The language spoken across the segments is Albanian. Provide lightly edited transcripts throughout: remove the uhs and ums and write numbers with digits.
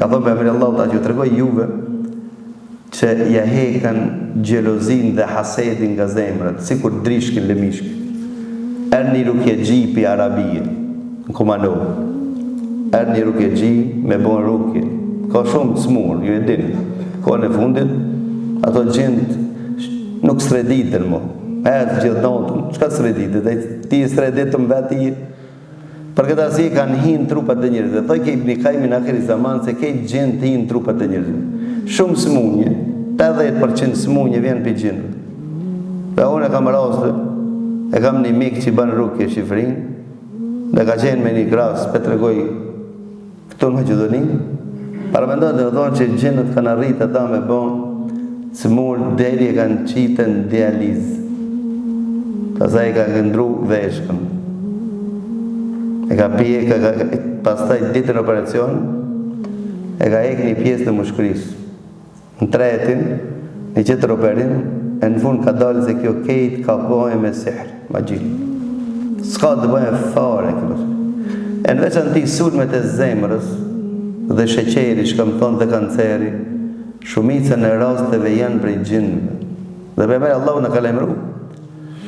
Ka thonë pejgamberi Allahut ta ju tregoj juve që ja hekan gjelozin dhe hasedin nga zemrat, sikur drishkin le mishkin. Erni rukje gjipi Arabie, në Kumanov. Erni rukje gji me bon rukje. Ka shumë të smur, ju e dini. Kohën e fundit, ato gjendë nuk sreditën mo. Gjithë natën, çka sreditën? Ti sreditën veti. Për këtë arsye kanë hinë trupat e njerëzve. Thoj ke Ibn Qayyim në akhir zaman se ke gjendë hinë trupat e njerëzve. Shumë smunje, 80% smunje vjen për gjendë. Dhe unë e kam rastë, e kam një mik që bën rukje Shifrin, dhe ka qenë me një krahas, pe tregoj këtu në Maqedoni. Paramendon dhe thonë që gjendët kanë arritë ata me bon smur deri e kanë qitën dializë. Pastaj ka këndru veshkën. E ka pije, pastaj ditën operacion, e ka ek një pjesë të mushkërisë. Në tretin, një qëtër operim, e në fund ka dalë se kjo kejt ka bëjë me sihr, magji. S'ka të bëjë fare kjo. E në veçanti sulmet e zemrës dhe sheqeri, që kam thonë dhe kanceri, shumicën e rasteve janë prej gjinëve. Dhe pejgamberi Allahu na ka lajmëruar.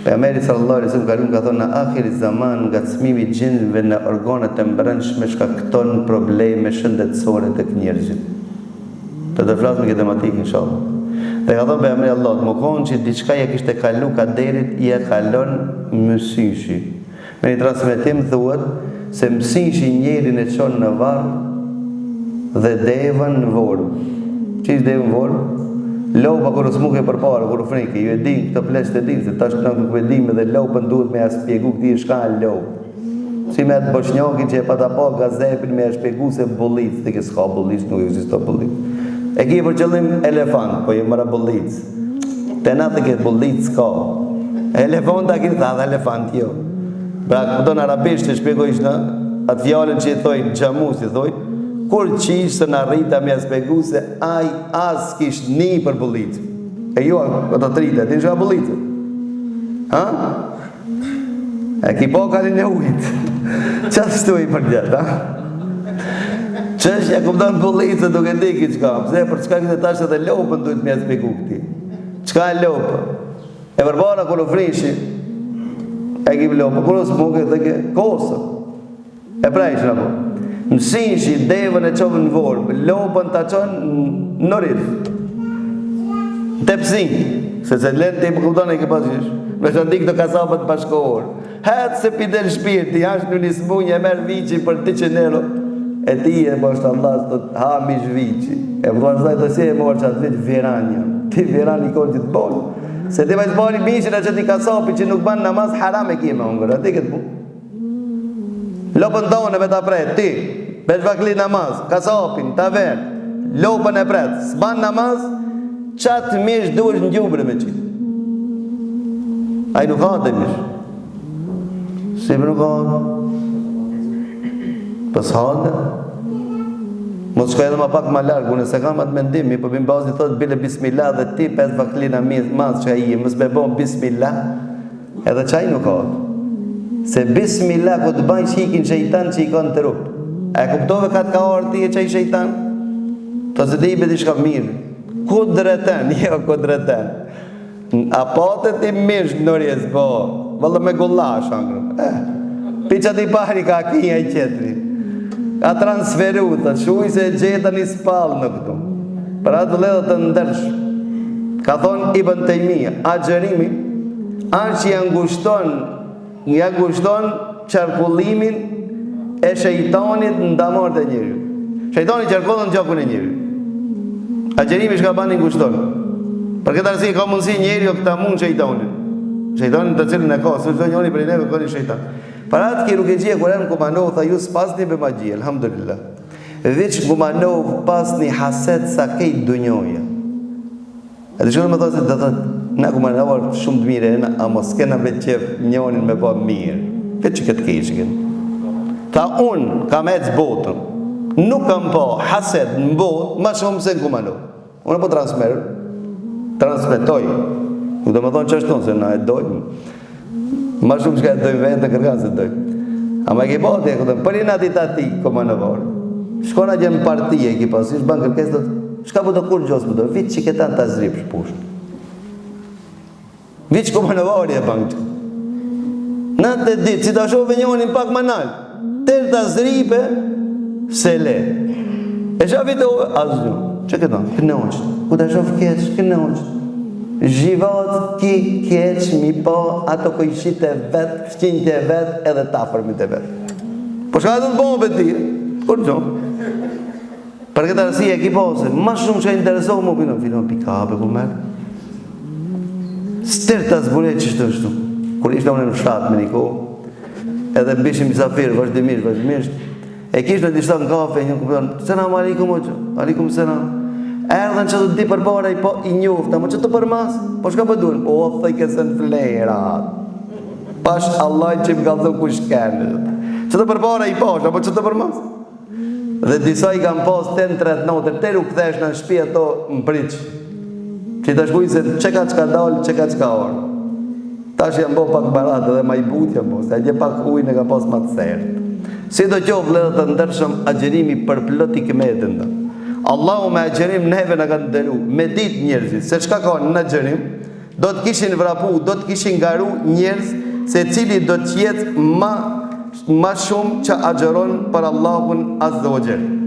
Pejgamberi sallallahu alaihi wasallam ka thonë në akhir zaman ngacmimi i gjinëve në organet e brendshme shkakton probleme shëndetësore tek njerëzit. Të të flasë me këtë tematikë, inshallah. Dhe ka thonë pejgamberi Allahut, më konë që diçka ja kishte kalu kaderit, ja kalon mësyshi. Me një transmetim thuhet se mësyshi njerin e çon në varr dhe devën në vorë. Çish devën në vorë? Lopa kur smuke përpara, kur frikë, ju e di këtë pleqë të di, se tash nuk e dim edhe lopën duhet me ja shpjegu këti shka e lopë. Si me atë boshnjakin që e pata pa gazepin me ja shpjegu se bollicë, të ke s'ka bollicë, nuk ekzisto bollicë. E ki për qëllim elefant, po ju mëra bollicë. Te na të ketë bollicë s'ka. Elefant a kitë tha dhe elefant jo. Pra këto në arabisht të shpjegojsh në atë fjallën që i thoi gjamus, i thoi, kur qishë se në rrita me aspegu se aj as kish një për bollicë. E jo, këto të rrita, ti në shka bollicë? Ha? E ki po kalin e ujtë. Qa të shtu i për gjatë, ha? Qështja këpëton bollicë duke di ki qka. Pse për qka këtë tashtë edhe lopën duhet me aspegu këti. Qka e lopë? E përbara kër u frishi, e ki lopë, kër u smuke dhe ke kosë. E prejshë në po. Mësinshi, devën e qovë në vorë, lopën të qonë në rrithë. Tepsin, se lënë të i përkuptonë e ke pasisht. Me që ndi këtë kasapët pashkohorë. Hetë se pidel shpirti, ashtë në një smunje, e merë vici për 100 euro. E ti e po është Allah, së të ha mish vici. E përkuptonë të si e morë që atë vitë viranja. Ti virani konë që të bolë. Se ti vajtë bari mishin e që ti kasapi që nuk banë namaz, haram e kime ungër, ati këtë punë. Lopën tonë me ta pret, ti, beçvakli namaz, kasapin, taver, lopën e pret, s'ban namaz, qatë mish duesh në gjubre me qitë. A i nuk ka të mish. Si për nuk ka? Pës hande. Mos shkoj edhe ma pak ma largë, unë se kam atë mendimi, për bim bazi thotë bile bismillah dhe ti pes vakli namaz që a i, mës me bon bismillah, edhe që a i nuk ka. Se bismillah ku të bajnë shikin shejtan që i kanë të rupë. E kuptove ka të ka orë ti e që i shejtan? Të se të i beti shka mirë. Ku dreten? Jo, ku dreten. A patët i mishë në rjesë, po. Vëllë me gullash, angrë. Piqat i pari ka kinja i qetri. Ka transferu, të shuj se gjeta një spalë në këtu. Për atë ledhe të ndërsh. Ka thonë Ibn Tejmija, agjerimi, anë që ja ngushton qarkullimin e shejtanit në damart e njëri. Shejtani qarkullon në gjakun e njëri. Agjerimi shka bani ngushton. Për këtë arsi ka mundësi njëri o këta mund shejtanin. Shejtanin të cilin e ka, së çdo njëri për i neve ka një shejtan. Për atë ki rukëgjie kërën Kumanov, tha ju s'pasni be magji, alhamdulillah. Veç Kumanov pasni haset sa kejt dunjoja. E të shumë me thotë se të thotë, na Kumanov shumë të mire, a mos kena me qef njonin me po mirë. Këtë që këtë keshkin. Tha unë kam ecë botën, nuk kam po haset në botë, ma shumë se në Kumanov. Unë po transmetoj. Nuk do me thonë që është tonë, se na e dojmë. Ma shumë shka e dojmë vetë në kërkanë se dojmë. A ma ke boti e këtëm, për i nati ta ti, Kumanovore. shkona që në partije e ki pas, ishtë banë kërkes, shka po të kur gjosë më do, vitë që këta të zrip shpush. Vitë që këmë në varje e banë që. Në të ditë, si të shove njonin pak më nalë, tërë të zripe, se le. E shafi të ove, asë një, që këta, këne oqët, ku të shove keqë, këne oqët. Zhivat ki keqë, mi po, ato kojshit e vetë, shqinjt e vetë, edhe tafërmit e vetë. Po shka të të bombe ti, kur gjonë. Për këtë arësia e ki pose, ma shumë që e interesohë më pinon, filon pikape, ku merë. Stërë të zburet që shtu. Kur ishte unë në fshatë me niko, edhe bishim misafirë, vazhdimisht, e kishtë në dishta në kafe, një kupton, selam alikum oqë, alikum selam. Erdhen që të di për para i njofta, më që të për mas, po shka për duhen? O, thëj kësën flerat. Pash Allah që më kalëzën ku shkenë. Që të për para i pash, apo që të për mas? Dhe disa i kam pas 10-3 notër, tërë u këthesh në shpi ato më priqë. Që të shkuj se që ka qka dalë, që ka qka orë. Tash jam bo pak baratë dhe ma i but jam bo, se a gje pak ujnë e kam pas ma të sertë. Si do qovë dhe të ndërshëm agjerimi për plot i këmetën dhe. Allahu me agjerim neve në kanë dëru, me dit njerëzit, se shka ka në agjerim, do të kishin vrapu, do të kishin garu njerëz, se cili do të jetë ma shumë që agjeron për Allahun Azza wa Jalla.